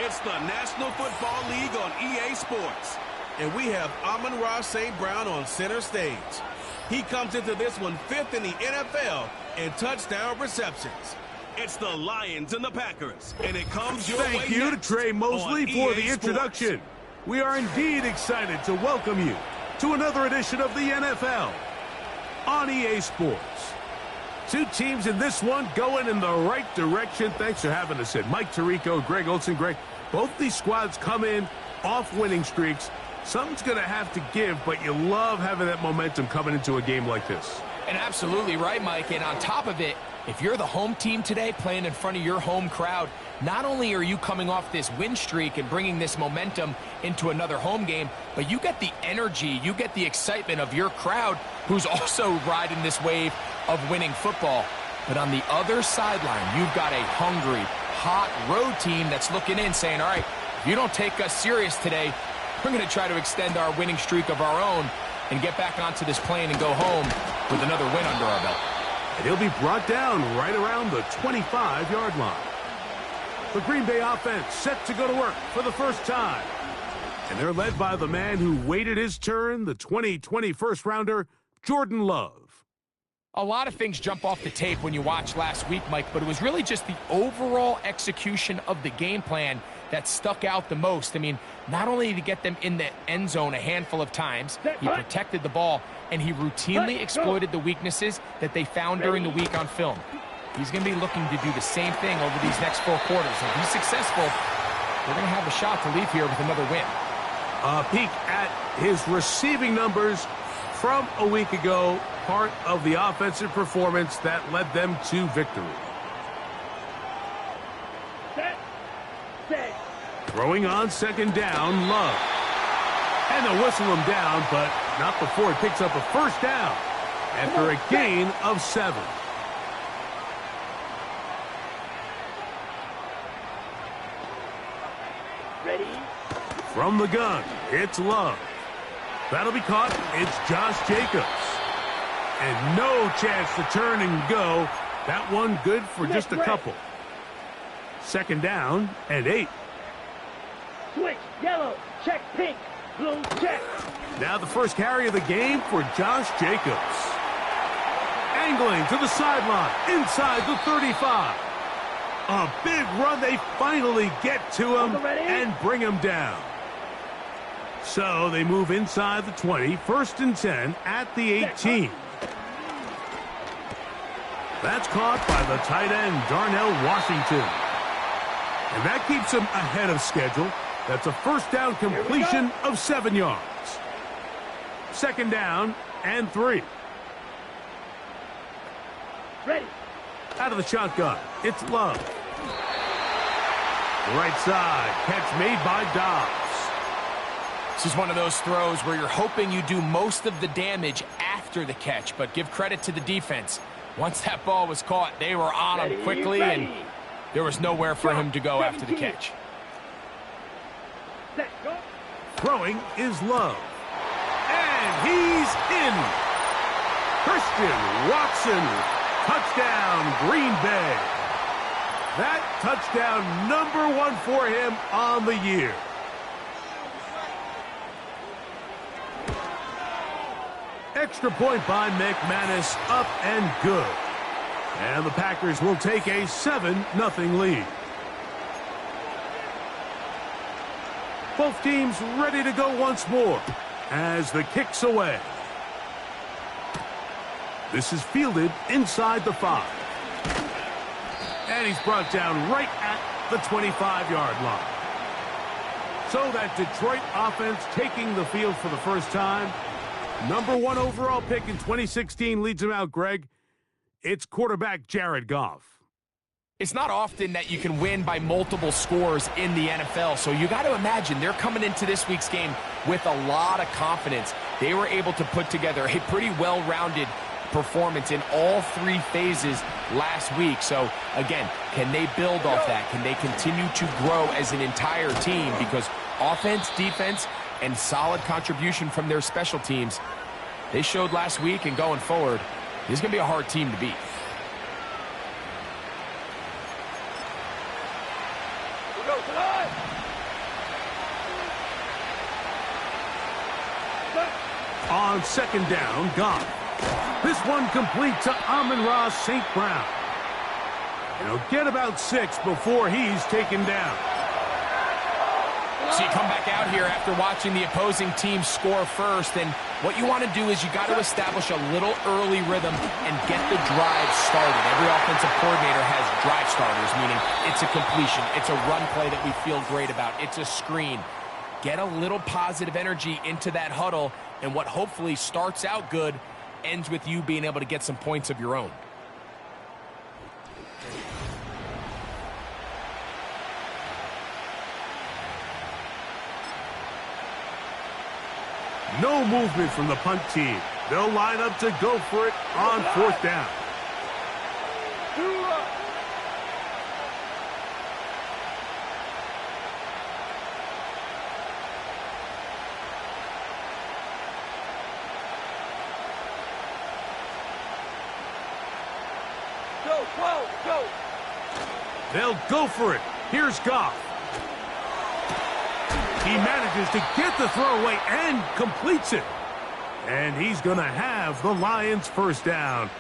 It's the National Football League on EA Sports. And we have Amon-Ra St. Brown on center stage. He comes into this one 5th in the NFL in touchdown receptions. It's the Lions and the Packers, and it comes your way. Thank you to Trey Mosley for the introduction. We are indeed excited to welcome you to another edition of the NFL on EA Sports. Two teams in this one going in the right direction. Thanks for having us in. Mike Tirico, Greg Olson. Greg, both these squads come in off winning streaks. Something's going to have to give, but you love having that momentum coming into a game like this. And absolutely right, Mike. And on top of it, if you're the home team today playing in front of your home crowd, not only are you coming off this win streak and bringing this momentum into another home game, but you get the energy, you get the excitement of your crowd who's also riding this wave of winning football. But on the other sideline, you've got a hungry, hot road team that's looking in saying, all right, if you don't take us serious today, we're going to try to extend our winning streak of our own and get back onto this plane and go home with another win under our belt. And he'll be brought down right around the 25-yard line. The Green Bay offense set to go to work for the first time. And they're led by the man who waited his turn, the 2020 first-rounder, Jordan Love. A lot of things jump off the tape when you watch last week, Mike, but it was really just the overall execution of the game plan that stuck out the most. I mean, not only did he get them in the end zone a handful of times, he protected the ball, and he routinely exploited the weaknesses that they found during the week on film. He's going to be looking to do the same thing over these next 4 quarters. If he's successful, they're going to have a shot to leave here with another win. A peek at his receiving numbers from a week ago, part of the offensive performance that led them to victory. Throwing on second down, Love. And they'll whistle him down, but not before he picks up a first down after a gain of 7. Ready? From the gun, it's Love. That'll be caught. It's Josh Jacobs. And no chance to turn and go. That one good for just a couple. Second down and 8. Switch, yellow, check pink, blue check. Now the first carry of the game for Josh Jacobs. Angling to the sideline, inside the 35. A big run. They finally get to him and bring him down. So they move inside the 20, 1st and 10 at the 18. That's caught by the tight end, Darnell Washington. And that keeps him ahead of schedule. That's a first down completion of 7 yards. Second down and 3. Ready. Out of the shotgun, it's Love. Right side, catch made by Dobbs. This is one of those throws where you're hoping you do most of the damage after the catch, but give credit to the defense. Once that ball was caught, they were on him quickly, and there was nowhere for him to go after the catch. Throwing is Love. And he's in. Christian Watson, touchdown, Green Bay. That touchdown number 1 for him on the year. Extra point by McManus, up and good. And the Packers will take a 7-0 lead. Both teams ready to go once more as the kick's away. This is fielded inside the 5. And he's brought down right at the 25-yard line. So that Detroit offense taking the field for the first time. Number 1 overall pick in 2016 leads him out, Greg. It's quarterback Jared Goff. It's not often that you can win by multiple scores in the NFL, so you got to imagine they're coming into this week's game with a lot of confidence. They were able to put together a pretty well-rounded performance in all 3 phases last week. So, again, can they build off that? Can they continue to grow as an entire team? Because offense, defense, and solid contribution from their special teams, they showed last week, and going forward, this is going to be a hard team to beat. On second down, Goff. This one complete to Amon-Ra St. Brown. And he'll get about 6 before he's taken down. So you come back out here after watching the opposing team score first, and what you want to do is you got to establish a little early rhythm and get the drive started. Every offensive coordinator has drive starters, meaning it's a completion, it's a run play that we feel great about, it's a screen. Get a little positive energy into that huddle, and what hopefully starts out good ends with you being able to get some points of your own. No movement from the punt team. They'll line up to go for it on 4th down. Go. They'll go for it. Here's Goff. He manages to get the throwaway and completes it. And he's going to have the Lions first down,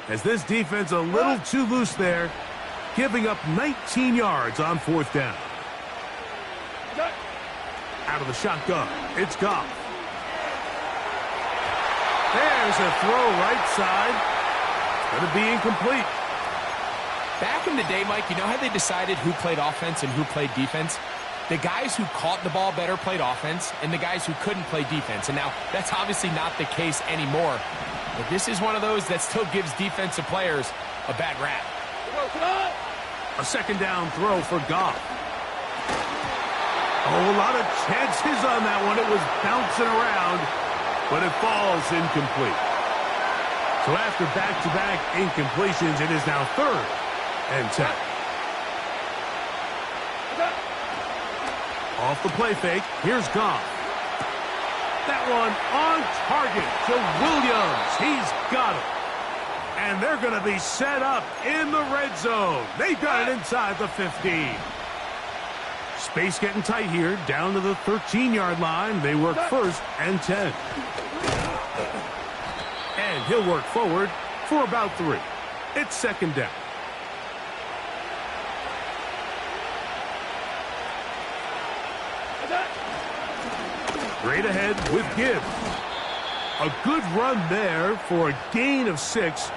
as this defense a little too loose there, giving up 19 yards on 4th down. Out of the shotgun, it's Goff. There's a throw right side. It's going to be incomplete. Back in the day, Mike, you know how they decided who played offense and who played defense? The guys who caught the ball better played offense, and the guys who couldn't play defense. And now, that's obviously not the case anymore. But this is one of those that still gives defensive players a bad rap. A second down throw for Goff. Oh, a lot of chances on that one. It was bouncing around, but it falls incomplete. So after back-to-back incompletions, it is now 3rd and 10. Off the play fake, here's Goff. That one on target to Williams. He's got it. And they're going to be set up in the red zone. They got it inside the 15. Space getting tight here, down to the 13-yard line. They work 1st and 10. And he'll work forward for about 3. It's 2nd down. Straight ahead with Gibbs. A good run there for a gain of 6,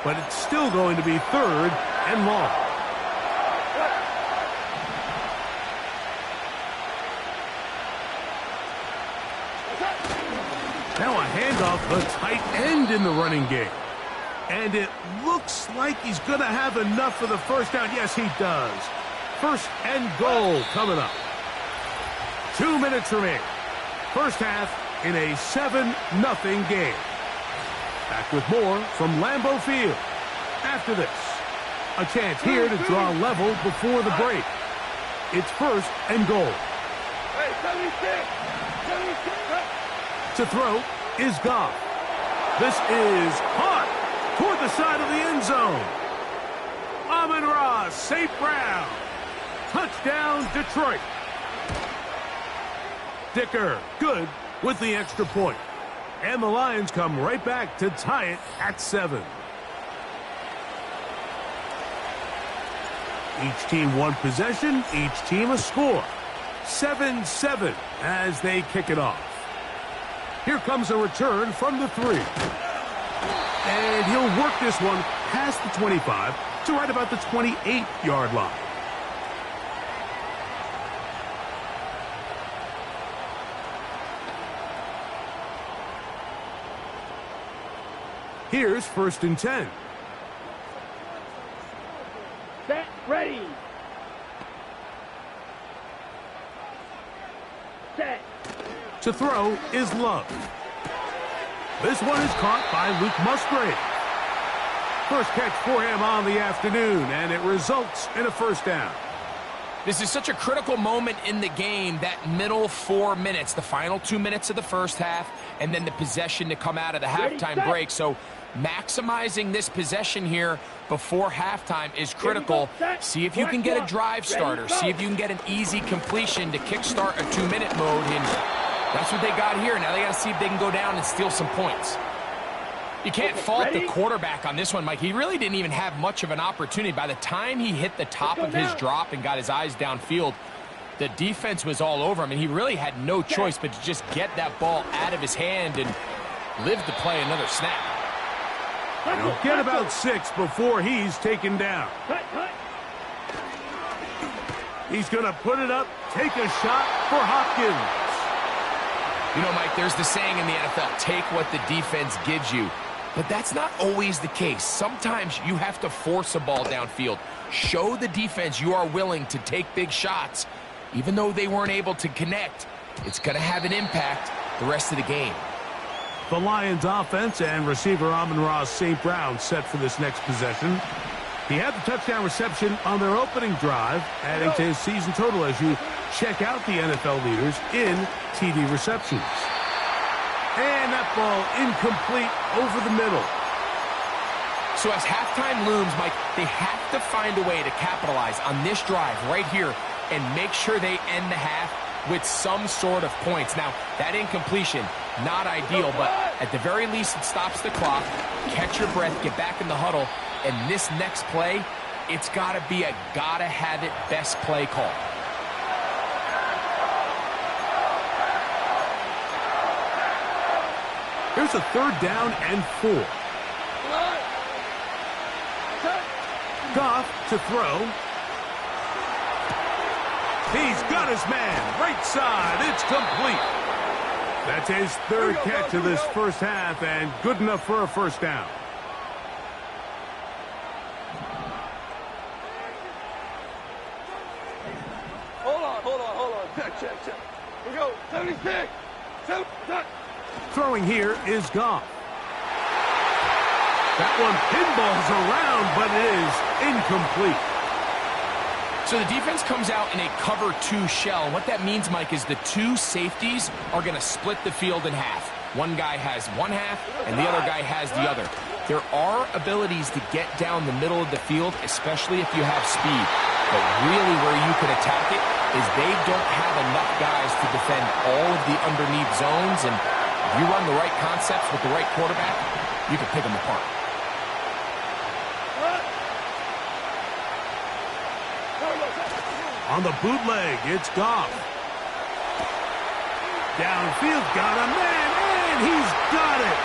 but it's still going to be 3rd and long. Now a handoff, the tight end in the running game. And it looks like he's going to have enough for the first down. Yes, he does. 1st and goal coming up. 2 minutes remaining. First half in a 7-0 game. Back with more from Lambeau Field. After this, a chance here to draw level before the break. It's 1st and goal. To throw is Goff. This is caught toward the side of the end zone. Amon-Ra St. Brown. Touchdown, Detroit. Dicker, good with the extra point. And the Lions come right back to tie it at 7. Each team one possession, each team a score. 7-7 as they kick it off. Here comes a return from the 3. And he'll work this one past the 25 to right about the 28-yard line. Here's 1st and 10. Set, ready. Set. To throw is Love. This one is caught by Luke Musgrave. First catch for him on the afternoon, and it results in a first down. This is such a critical moment in the game, that middle 4 minutes, the final 2 minutes of the first half, and then the possession to come out of the halftime break. So maximizing this possession here before halftime is critical. See if you can get a drive starter. See if you can get an easy completion to kickstart a 2-minute mode. And That's what they got here. Now they got to see if they can go down and steal some points. You can't fault the quarterback on this one, Mike. He really didn't even have much of an opportunity. By the time he hit the top of his drop and got his eyes downfield, the defense was all over him, and he really had no choice but to just get that ball out of his hand and live to play another snap. He'll get about 6 before he's taken down. He's going to put it up, take a shot for Hopkins. You know, Mike, there's the saying in the NFL, take what the defense gives you. But that's not always the case. Sometimes you have to force a ball downfield. Show the defense you are willing to take big shots. Even though they weren't able to connect, it's going to have an impact the rest of the game. The Lions offense and receiver Amon-Ra St. Brown set for this next possession. He had the touchdown reception on their opening drive, adding to his season total as you check out the NFL leaders in TD receptions. And that ball incomplete over the middle. So as halftime looms, Mike, they have to find a way to capitalize on this drive right here and make sure they end the half with some sort of points. Now, that incompletion, not ideal, but at the very least it stops the clock. Catch your breath, get back in the huddle, and this next play, it's got to be a gotta-have-it best play call. Here's a 3rd down and 4. Goff to throw. He's got his man, right side, it's complete. That's his 3rd catch of this first half and good enough for a first down. Hold on. Check. We go. 76. Throwing here is Goff. That one pinballs around, but it is incomplete. So the defense comes out in a cover 2 shell. And what that means, Mike, is the 2 safeties are going to split the field in half. One guy has one half, and the other guy has the other. There are abilities to get down the middle of the field, especially if you have speed. But really where you can attack it is they don't have enough guys to defend all of the underneath zones. And if you run the right concepts with the right quarterback, you can pick them apart. On the bootleg, it's Goff. Downfield, got a man, and he's got it.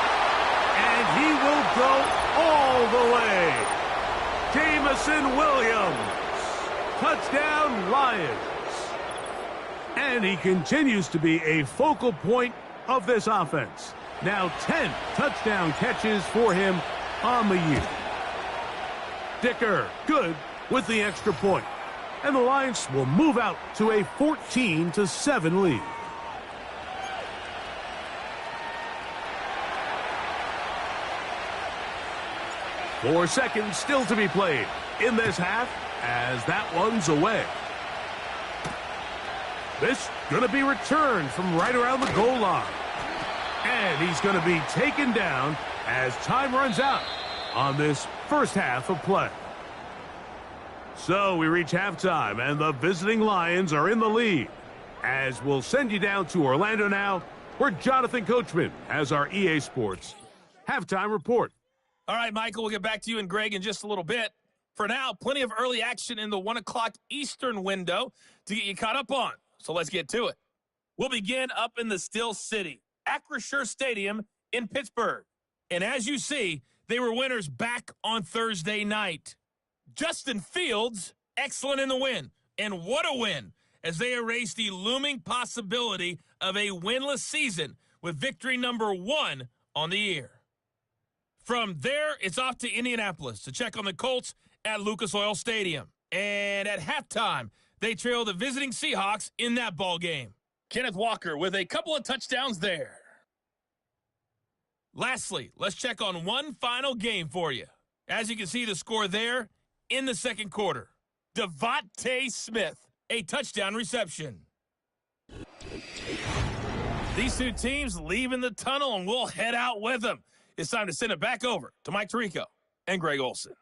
And he will go all the way. Jamison Williams. Touchdown, Lions. And he continues to be a focal point of this offense. Now 10 touchdown catches for him on the year. Dicker, good with the extra point. And the Lions will move out to a 14-7 lead. Four seconds still to be played in this half as that one's away. This going to be returned from right around the goal line. And he's going to be taken down as time runs out on this first half of play. So we reach halftime, and the visiting Lions are in the lead. As we'll send you down to Orlando now, where Jonathan Coachman has our EA Sports halftime report. All right, Michael, we'll get back to you and Greg in just a little bit. For now, plenty of early action in the 1 o'clock Eastern window to get you caught up on. So let's get to it. We'll begin up in the Steel City, Acrisure Stadium in Pittsburgh. And as you see, they were winners back on Thursday night. Justin Fields, excellent in the win. And what a win, as they erased the looming possibility of a winless season with victory number 1 on the year. From there, it's off to Indianapolis to check on the Colts at Lucas Oil Stadium. And at halftime, they trail the visiting Seahawks in that ball game. Kenneth Walker with a couple of touchdowns there. Lastly, let's check on one final game for you. As you can see the score there in the second quarter. Devontae Smith, a touchdown reception. These two teams leaving the tunnel, and we'll head out with them. It's time to send it back over to Mike Tirico and Greg Olsen.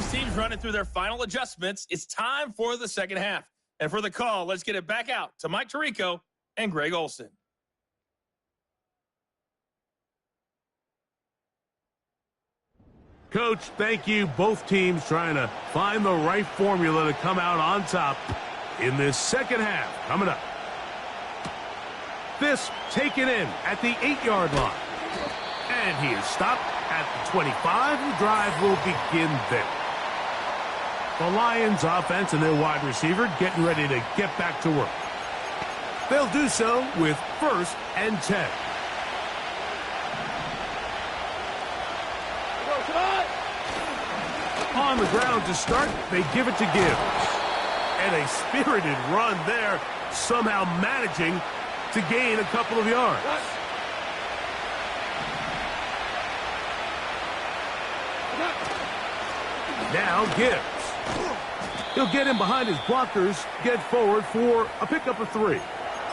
these teams running through their final adjustments, it's time for the second half. And for the call, let's get it back out to Mike Tirico and Greg Olson. Coach, thank you. Both teams trying to find the right formula to come out on top in this second half. Coming up. This taken in at the 8-yard line. And he is stopped at the 25. The drive will begin there. The Lions offense and their wide receiver getting ready to get back to work. They'll do so with 1st and 10. On the ground to start, they give it to Gibbs. And a spirited run there, somehow managing to gain a couple of yards. Now Gibbs. He'll get in behind his blockers, get forward for a pickup of 3.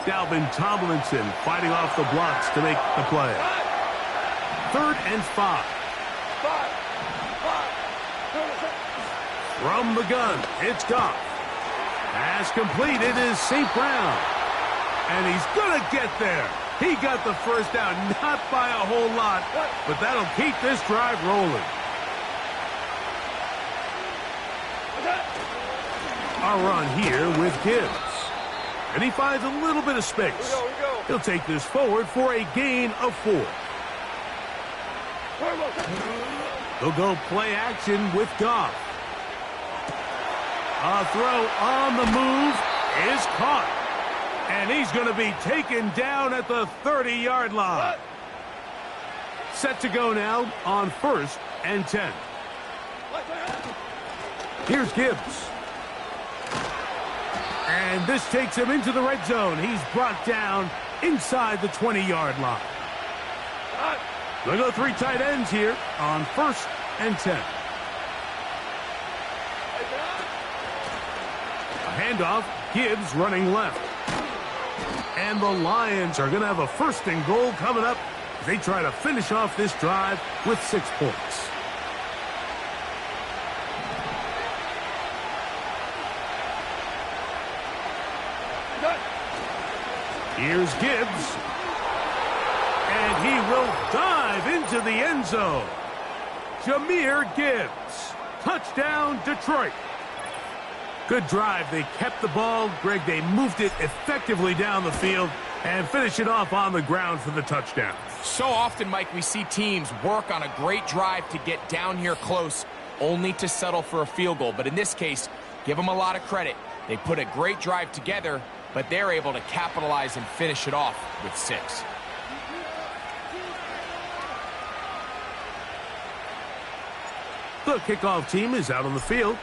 Dalvin Tomlinson fighting off the blocks to make the play. 3rd and 5. From the gun, it's Goff. Pass completed is St. Brown. And he's going to get there. He got the first down, not by a whole lot, but that'll keep this drive rolling. A run here with Gibbs. And he finds a little bit of space. He'll take this forward for a gain of 4. He'll go play action with Goff. A throw on the move is caught. And he's going to be taken down at the 30-yard line. Set to go now on 1st and 10. Here's Gibbs. And this takes him into the red zone. He's brought down inside the 20-yard line. They'll go 3 tight ends here on 1st and 10. A handoff, Gibbs running left. And the Lions are going to have a 1st and goal coming up as they try to finish off this drive with 6 points. Here's Gibbs. And he will dive into the end zone. Jahmyr Gibbs. Touchdown, Detroit. Good drive. They kept the ball. Greg, they moved it effectively down the field and finish it off on the ground for the touchdown. So often, Mike, we see teams work on a great drive to get down here close, only to settle for a field goal. But in this case, give them a lot of credit. They put a great drive together, but they're able to capitalize and finish it off with 6. The kickoff team is out on the field,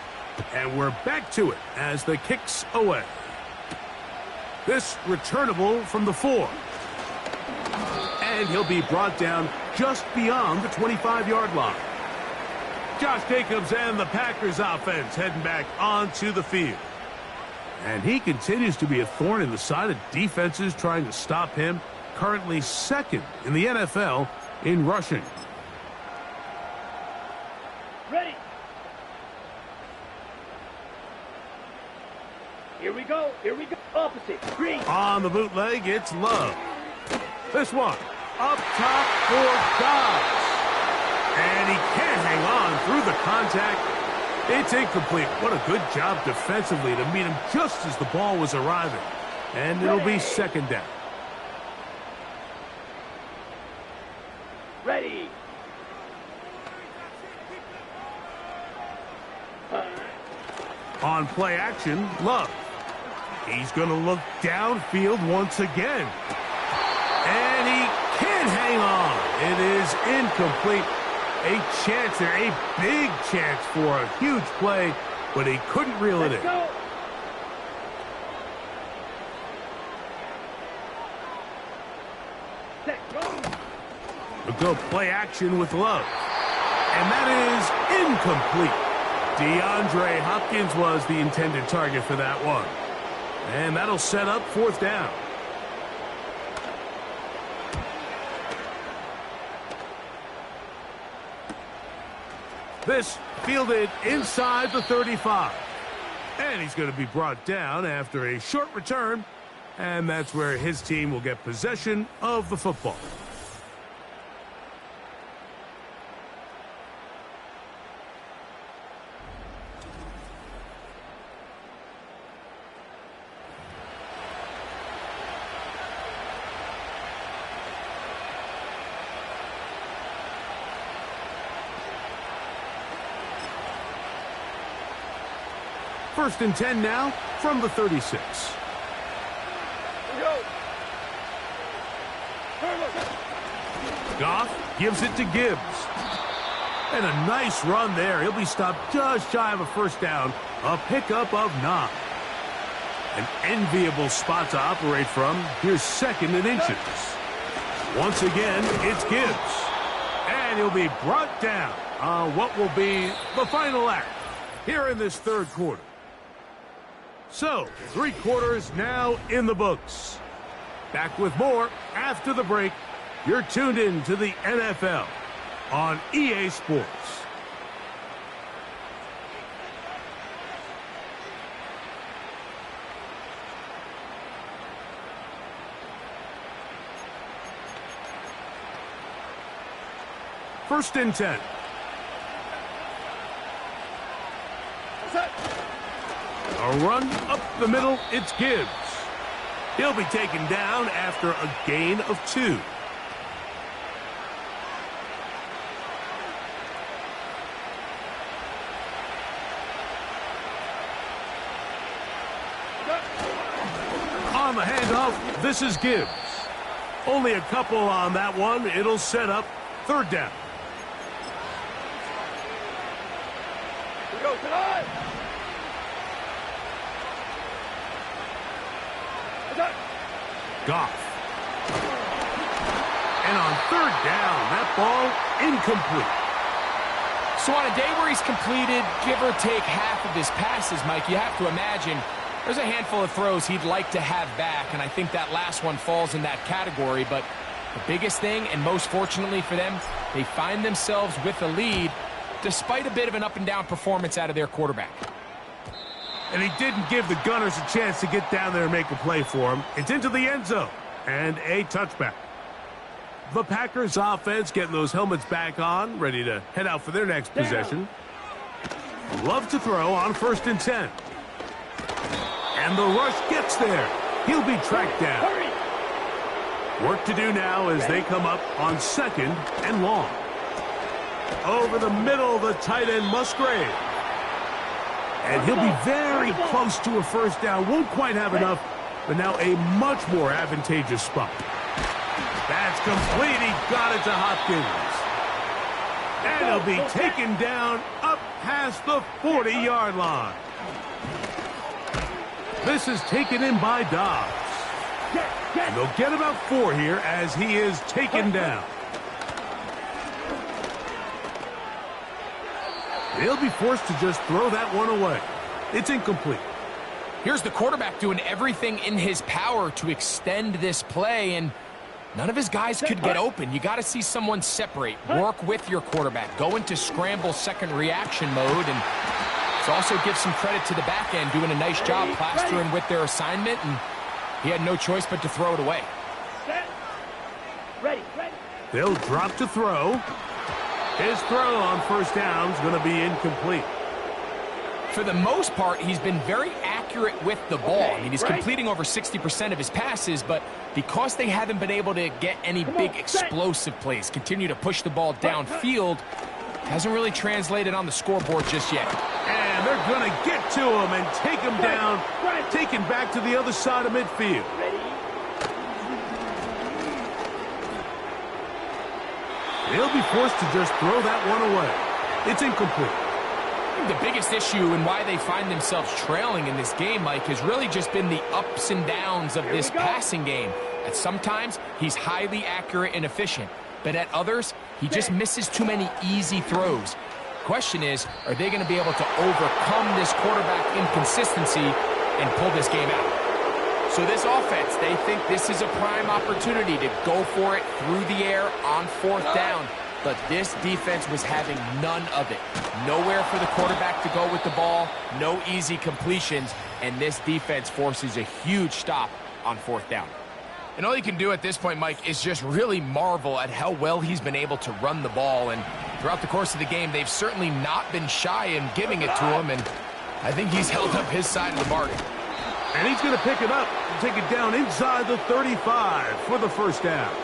and we're back to it as the kick's away. This returnable from the 4. And he'll be brought down just beyond the 25-yard line. Josh Jacobs and the Packers offense heading back onto the field. And he continues to be a thorn in the side of defenses trying to stop him. Currently 2nd in the NFL in rushing. Ready. Here we go. Here we go. Opposite. Green. On the bootleg, it's Love. This one up top for Dobbs. And he can't hang on through the contact. It's incomplete. What a good job defensively to meet him just as the ball was arriving. And it'll be 2nd down. Ready. On play action, Love. He's going to look downfield once again. And he can't hang on. It is incomplete. A chance there, a big chance for a huge play, but he couldn't reel it in. Go. We'll go play action with Love. And that is incomplete. DeAndre Hopkins was the intended target for that one. And that'll set up 4th down. This fielded inside the 35. And he's going to be brought down after a short return. And that's where his team will get possession of the football. First and 10 now from the 36. Goff gives it to Gibbs. And a nice run there. He'll be stopped just shy of a first down. A pickup of 9. An enviable spot to operate from. Here's 2nd and inches. Once again, it's Gibbs. And he'll be brought down on what will be the final act here in this third quarter. So, 3 quarters now in the books. Back with more after the break. You're tuned in to the NFL on EA Sports. First and 10. A run up the middle, it's Gibbs. He'll be taken down after a gain of 2. On the handoff, this is Gibbs. Only a couple on that one. It'll set up 3rd down. Go tonight. Goff. And on 3rd down, that ball incomplete. So on a day where he's completed, give or take half of his passes, Mike, you have to imagine there's a handful of throws he'd like to have back, and I think that last one falls in that category. But the biggest thing, and most fortunately for them, they find themselves with a lead despite a bit of an up-and-down performance out of their quarterback. And he didn't give the Gunners a chance to get down there and make a play for him. It's into the end zone and a touchback. The Packers offense getting those helmets back on, ready to head out for their next possession. Love to throw on 1st and 10. And the rush gets there. He'll be tracked down. Work to do now as they come up on 2nd and long. Over the middle, the tight end Musgrave. And he'll be very close to a first down. Won't quite have enough, but now a much more advantageous spot. That's complete. He got it to Hopkins. And he'll be taken down up past the 40-yard line. This is taken in by Dobbs. And they'll get about 4 here as he is taken down. They'll be forced to just throw that one away. It's incomplete. Here's the quarterback doing everything in his power to extend this play, and none of his guys could get open. You got to see someone separate, work with your quarterback, go into scramble second reaction mode, and it also gives some credit to the back end doing a nice job plastering with their assignment, and he had no choice but to throw it away. Ready. They'll drop to throw. His throw on first down is going to be incomplete. For the most part, he's been very accurate with the ball. I mean, he's completing over 60% of his passes, but because they haven't been able to get any big explosive plays, continue to push the ball downfield, hasn't really translated on the scoreboard just yet. And they're going to get to him and take him down, taken back to the other side of midfield. They'll be forced to just throw that one away. It's incomplete. The biggest issue and why they find themselves trailing in this game, Mike, has really just been the ups and downs of this passing game. At sometimes, he's highly accurate and efficient, but at others, he just misses too many easy throws. Question is, are they going to be able to overcome this quarterback inconsistency and pull this game out? So this offense, they think this is a prime opportunity to go for it through the air on 4th down. but this defense was having none of it. Nowhere for the quarterback to go with the ball, no easy completions, and this defense forces a huge stop on 4th down. And all you can do at this point, Mike, is just really marvel at how well he's been able to run the ball. And throughout the course of the game, they've certainly not been shy in giving it to him, and I think he's held up his side of the bargain. And he's going to pick it up and take it down inside the 35 for the 1st down.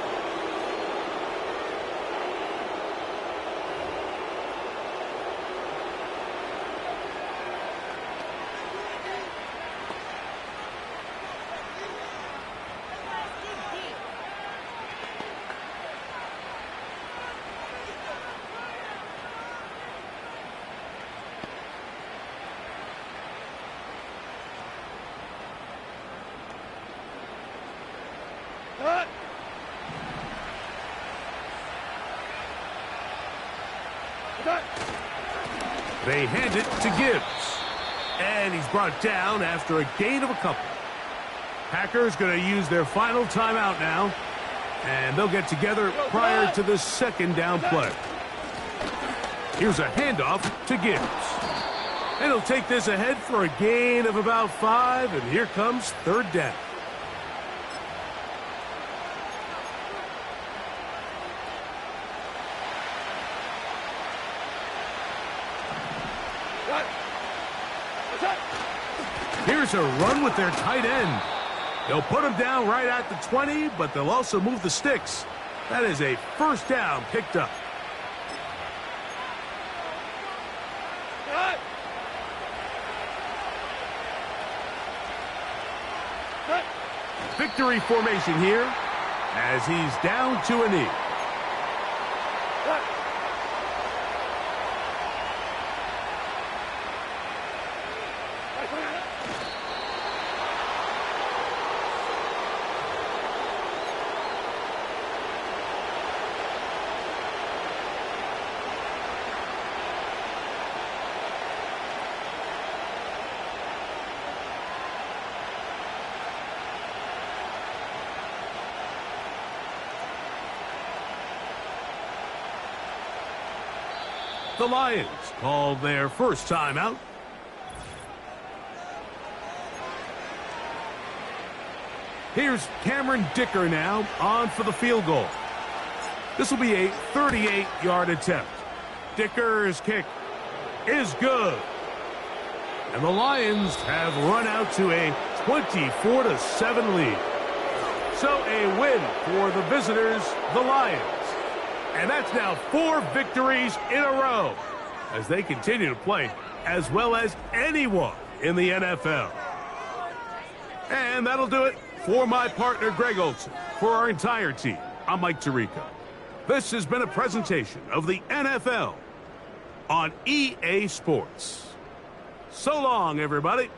They hand it to Gibbs. And he's brought down after a gain of a couple. Packers going to use their final timeout now. And they'll get together prior to the 2nd down play. Here's a handoff to Gibbs. And he'll take this ahead for a gain of about 5. And here comes 3rd down. Here's a run with their tight end. They'll put him down right at the 20, but they'll also move the sticks. That is a 1st down picked up. Victory formation here as he's down to a knee. The Lions call their 1st timeout. Here's Cameron Dicker now on for the field goal. This will be a 38-yard attempt. Dicker's kick is good. And the Lions have run out to a 24-7 lead. So a win for the visitors, the Lions. And that's now 4 victories in a row as they continue to play as well as anyone in the NFL. And that'll do it for my partner, Greg Olson. For our entire team, I'm Mike Tirico. This has been a presentation of the NFL on EA Sports. So long, everybody.